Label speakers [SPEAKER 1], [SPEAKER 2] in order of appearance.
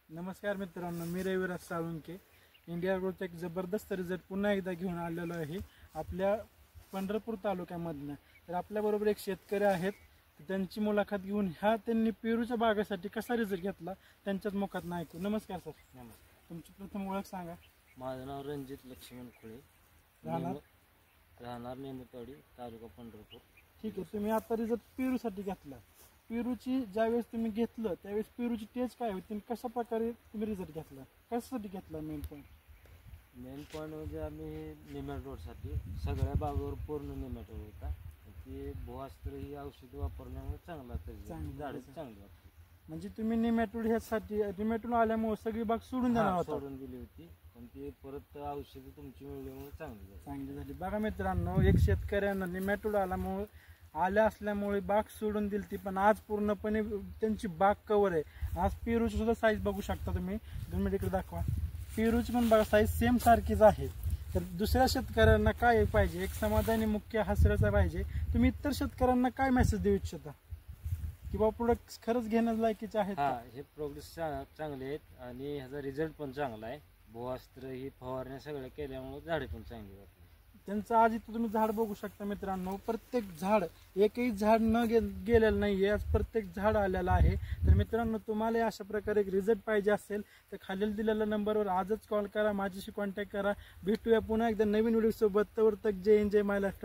[SPEAKER 1] नमस्कार मित्रांनो, मी रविराज साळुंके. इंडिया ग्रोचा एक जबरदस्त रिझल्ट पुन्हा एकदा घेऊन आलेलो आहे आपल्या पंढरपूर तालुक्यामधनं. तर आपल्याबरोबर एक शेतकरी आहेत, त्यांची मुलाखत घेऊन त्यांनी पेरूच्या बागेसाठी कसा रिझल्ट घेतला त्यांच्याच मुखात ऐकू. नमस्कार सर.
[SPEAKER 2] नमस्कार.
[SPEAKER 1] तुमची प्रथम ओळख सांगा.
[SPEAKER 2] माझं नाव रणजित लक्ष्मण खुळे, राहणार नेमतवाडी, तालुका पंढरपूर.
[SPEAKER 1] ठीक आहे, तुम्ही आता रिझल्ट पेरूसाठी घेतला. पेरूची ज्यावेळेस तुम्ही घेतलं त्यावेळेस पेरूची टेज काय होती आणि कशा प्रकारे तुम्ही रिझल्ट घेतला, कशासाठी घेतला? मेन पॉईंट
[SPEAKER 2] म्हणजे आम्ही नेमॅटोडसाठी सगळ्या बागेवर पूर्ण नेमॅटोड होता. ते भुआस्त्र ही औषध वापरल्यामुळे चांगला झाडे चांगली वाटते.
[SPEAKER 1] म्हणजे तुम्ही नेमॅटोड ह्यासाठी नेमॅटोड आल्यामुळे सगळी बाग सोडून देणार
[SPEAKER 2] सोडून दिली होती, पण ती परत औषध तुमची मिळल्यामुळे चांगली झाली.
[SPEAKER 1] बघा मित्रांनो, एक शेतकऱ्यांना नेमॅटोड आल्या असल्यामुळे बाग सोडून दिली ती, पण आज पूर्णपणे त्यांची बाग कव्हर आहे. आज पेरूची सुद्धा साईज बघू शकता तुम्ही. 2 मिनिट इकडे दाखवा. पेरूची पण बघा साईज सेम सारखीच आहे. तर दुसऱ्या शेतकऱ्यांना काय पाहिजे, एक समाधानी मुख्य हसऱ्याचा पाहिजे. तुम्ही इतर शेतकऱ्यांना काय मेसेज देऊ इच्छिता की बाबा प्रोडक्ट खरंच घेण्यास लायकीचे आहेत?
[SPEAKER 2] हे प्रोडक्ट चांगले आहेत आणि ह्याचा रिझल्ट पण चांगला आहे. भुआस्त्र ही फवारण्या सगळ्या केल्यामुळे झाडे पण चांगली वाटली.
[SPEAKER 1] त्यांचं आज इथं तुम्ही झाड बघू शकता मित्रांनो. प्रत्येक झाड, एकही झाड न गेलेलं नाहीये, आज प्रत्येक झाड आलेलं आहे. तर मित्रांनो, तुम्हाला अशा प्रकारे एक रिझल्ट पाहिजे असेल तर खालील दिलेल्या नंबरवर आजच कॉल करा, माझ्याशी कॉन्टॅक्ट करा. भेटूया पुन्हा एकदा नवीन व्हिडिओ सोबत. तवर तक जय हिंद, जय महाराष्ट्र.